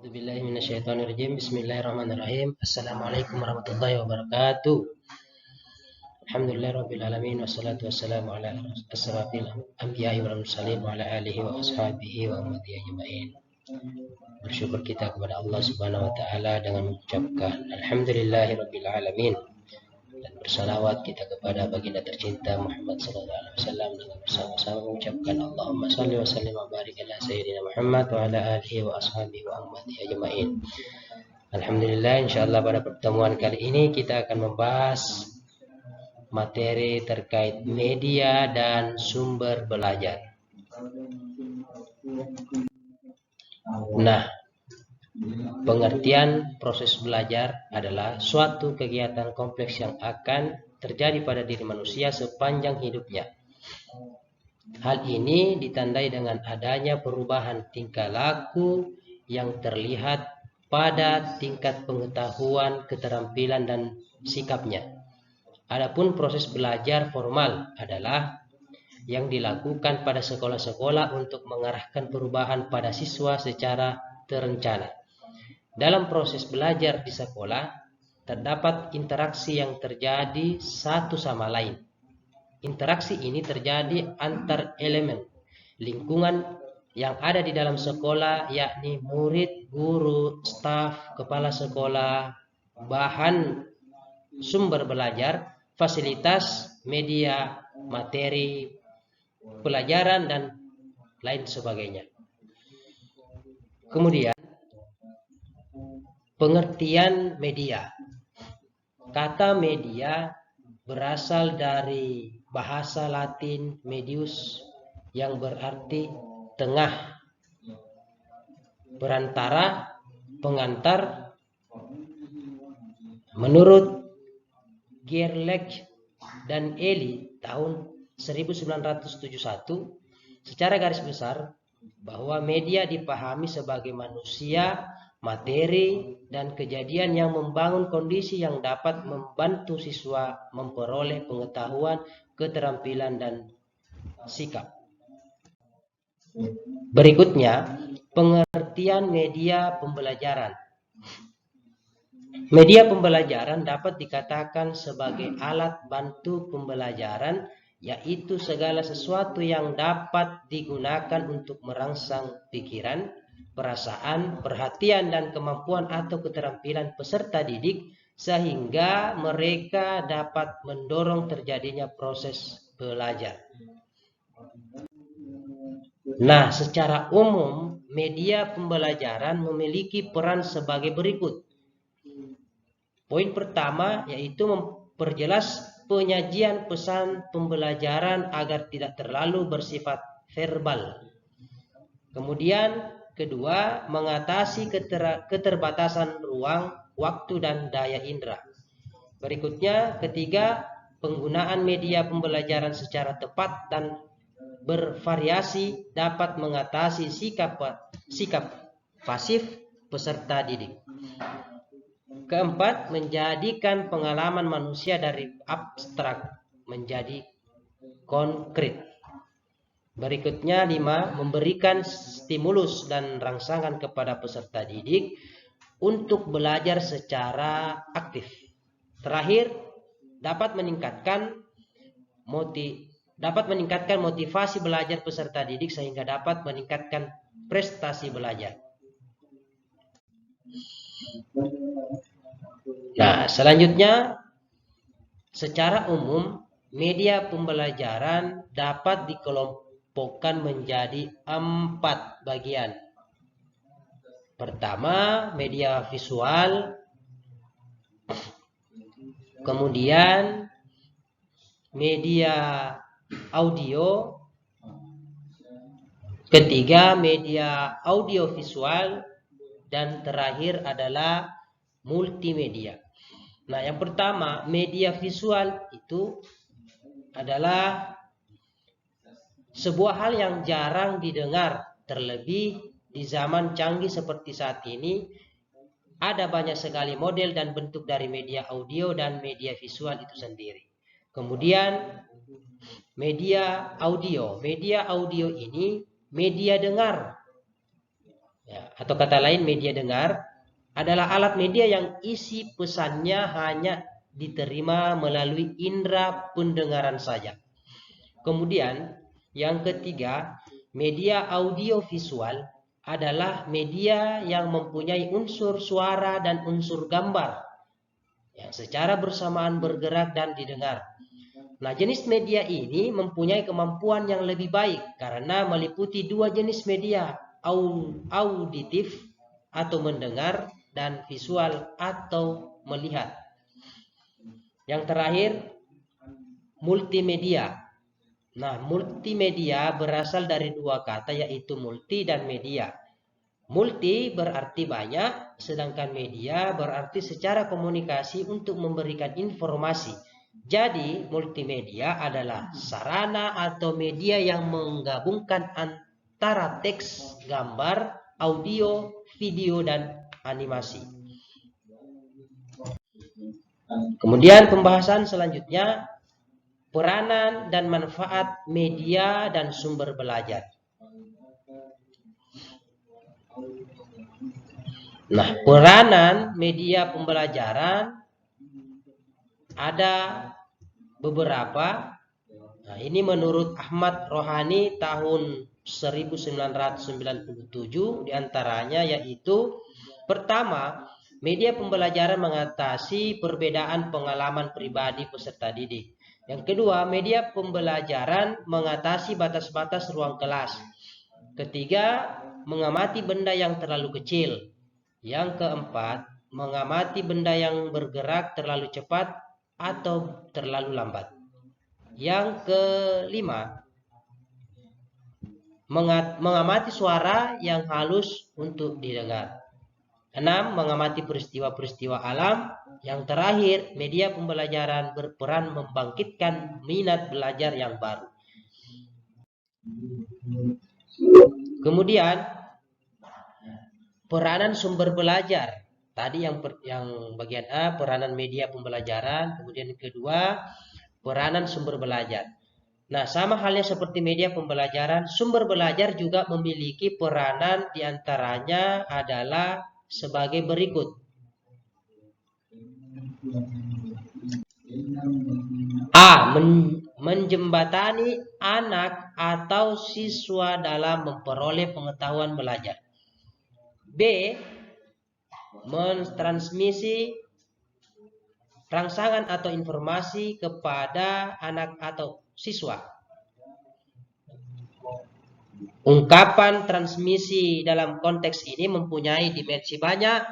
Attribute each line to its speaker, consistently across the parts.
Speaker 1: A'udzubillahi minasyaitonirrajim. Bismillahirrahmanirrahim. Assalamualaikum warahmatullahi wabarakatuh. Alhamdulillahirabbil alamin wassalatu wassalamu ala asrafil anbiya'i wal mursalin wa ala alihi wa ashabihi wa ummatihi ajmain. Bersyukur kita kepada Allah Subhanahu wa taala dengan mengucapkan alhamdulillahirabbil alamin dan bersalawat kita kepada baginda tercinta Muhammad sallallahu alaihi wasallam dengan bersama-sama mengucapkan Allahumma shalli wa sallim wa barik ala sayyidina Muhammad wa ala alihi wa ashabihi wa ummatihi ajmain. Alhamdulillah, insyaallah pada pertemuan kali ini kita akan membahas materi terkait media dan sumber belajar. Nah, pengertian proses belajar adalah suatu kegiatan kompleks yang akan terjadi pada diri manusia sepanjang hidupnya. Hal ini ditandai dengan adanya perubahan tingkah laku yang terlihat pada tingkat pengetahuan, keterampilan, dan sikapnya. Adapun proses belajar formal adalah yang dilakukan pada sekolah-sekolah untuk mengarahkan perubahan pada siswa secara terencana. Dalam proses belajar di sekolah, terdapat interaksi yang terjadi satu sama lain. Interaksi ini terjadi antar elemen lingkungan yang ada di dalam sekolah, yakni murid, guru, staf, kepala sekolah, bahan sumber belajar, fasilitas, media, materi, pelajaran, dan lain sebagainya. Kemudian, pengertian media. Kata media berasal dari bahasa Latin medius yang berarti tengah, perantara, pengantar. Menurut Gerlach dan Eli tahun 1971, secara garis besar bahwa media dipahami sebagai manusia, materi, dan kejadian yang membangun kondisi yang dapat membantu siswa memperoleh pengetahuan, keterampilan, dan sikap. Berikutnya, pengertian media pembelajaran. Media pembelajaran dapat dikatakan sebagai alat bantu pembelajaran, yaitu segala sesuatu yang dapat digunakan untuk merangsang pikiran, perasaan, perhatian, dan kemampuan atau keterampilan peserta didik sehingga mereka dapat mendorong terjadinya proses belajar. Nah, secara umum media pembelajaran memiliki peran sebagai berikut. Poin pertama yaitu memperjelas penyajian pesan pembelajaran agar tidak terlalu bersifat verbal. Kemudian kedua, mengatasi keterbatasan ruang, waktu, dan daya indera. Berikutnya, ketiga, penggunaan media pembelajaran secara tepat dan bervariasi dapat mengatasi sikap pasif peserta didik. Keempat, menjadikan pengalaman manusia dari abstrak menjadi konkret. Berikutnya, 5, memberikan stimulus dan rangsangan kepada peserta didik untuk belajar secara aktif. Terakhir, dapat meningkatkan motivasi belajar peserta didik sehingga dapat meningkatkan prestasi belajar. Nah, selanjutnya, secara umum media pembelajaran dapat dikelompokkan menjadi 4 bagian. Pertama, media visual, kemudian media audio, ketiga media audiovisual, dan terakhir adalah multimedia. Nah, yang pertama, media visual itu adalah sebuah hal yang jarang didengar, terlebih di zaman canggih seperti saat ini. Ada banyak sekali model dan bentuk dari media audio dan media visual itu sendiri. Kemudian media audio. Media audio ini media dengar. Ya, atau kata lain media dengar adalah alat media yang isi pesannya hanya diterima melalui indera pendengaran saja. Kemudian yang ketiga, media audiovisual adalah media yang mempunyai unsur suara dan unsur gambar yang secara bersamaan bergerak dan didengar. Nah, jenis media ini mempunyai kemampuan yang lebih baik karena meliputi dua jenis media, auditif atau mendengar dan visual atau melihat. Yang terakhir, multimedia. Nah, multimedia berasal dari dua kata yaitu multi dan media. Multi berarti banyak, sedangkan media berarti secara komunikasi untuk memberikan informasi. Jadi, multimedia adalah sarana atau media yang menggabungkan antara teks, gambar, audio, video, dan animasi. Kemudian pembahasan selanjutnya, peranan dan manfaat media dan sumber belajar. Nah, peranan media pembelajaran ada beberapa. Nah, ini menurut Ahmad Rohani tahun 1997, diantaranya yaitu pertama, media pembelajaran mengatasi perbedaan pengalaman pribadi peserta didik. Yang kedua, media pembelajaran mengatasi batas-batas ruang kelas. Ketiga, mengamati benda yang terlalu kecil. Yang keempat, mengamati benda yang bergerak terlalu cepat atau terlalu lambat. Yang kelima, mengamati suara yang halus untuk didengar. 6. Mengamati peristiwa-peristiwa alam. Yang terakhir, media pembelajaran berperan membangkitkan minat belajar yang baru. Kemudian, peranan sumber belajar. Tadi yang bagian A, peranan media pembelajaran. Kemudian yang kedua, peranan sumber belajar. Nah, sama halnya seperti media pembelajaran, sumber belajar juga memiliki peranan, diantaranya adalah sebagai berikut. A. Menjembatani anak atau siswa dalam memperoleh pengetahuan belajar. B. Mentransmisi rangsangan atau informasi kepada anak atau siswa. Ungkapan transmisi dalam konteks ini mempunyai dimensi banyak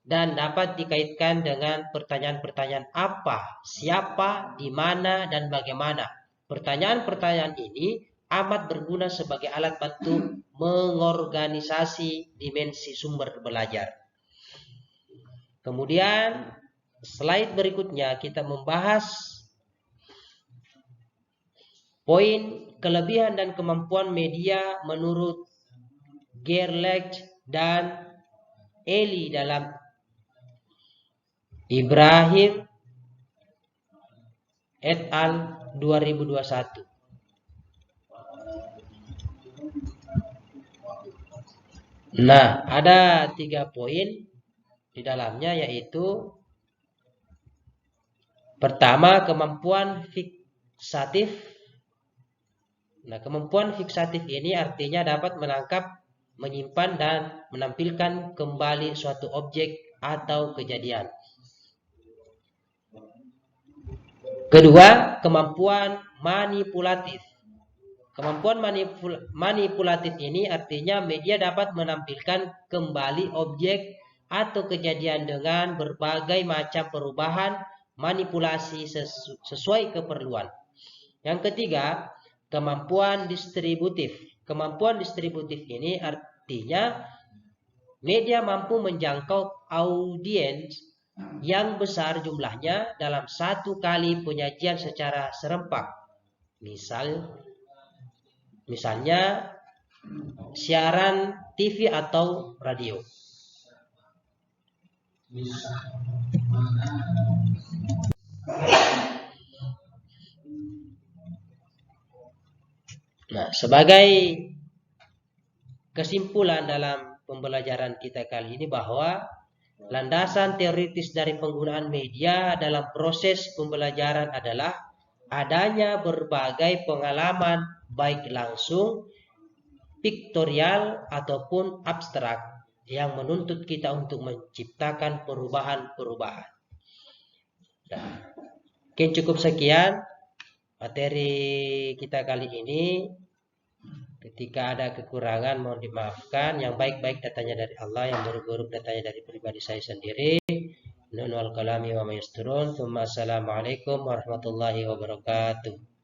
Speaker 1: dan dapat dikaitkan dengan pertanyaan-pertanyaan apa, siapa, di mana, dan bagaimana. Pertanyaan-pertanyaan ini amat berguna sebagai alat bantu mengorganisasi dimensi sumber belajar. Kemudian slide berikutnya kita membahas poin kelebihan dan kemampuan media menurut Gerlach dan Eli dalam Ibrahim et al. 2021. Nah, ada 3 poin di dalamnya, yaitu pertama, kemampuan fiksatif. Nah, kemampuan fiksatif ini artinya dapat menangkap, menyimpan, dan menampilkan kembali suatu objek atau kejadian. Kedua, kemampuan manipulatif. Kemampuan manipulatif ini artinya media dapat menampilkan kembali objek atau kejadian dengan berbagai macam perubahan manipulasi sesuai keperluan. Yang ketiga, kemampuan distributif. Kemampuan distributif ini artinya media mampu menjangkau audiens yang besar jumlahnya dalam satu kali penyajian secara serempak. Misalnya siaran TV atau radio. Nah, sebagai kesimpulan dalam pembelajaran kita kali ini bahwa landasan teoritis dari penggunaan media dalam proses pembelajaran adalah adanya berbagai pengalaman baik langsung, piktorial ataupun abstrak yang menuntut kita untuk menciptakan perubahan-perubahan. Nah, mungkin cukup sekian materi kita kali ini. Ketika ada kekurangan mohon dimaafkan. Yang baik-baik datanya dari Allah, yang buruk-buruk datanya dari pribadi saya sendiri. Nun wal kalami wa mayasturun. Assalamualaikum warahmatullahi wabarakatuh.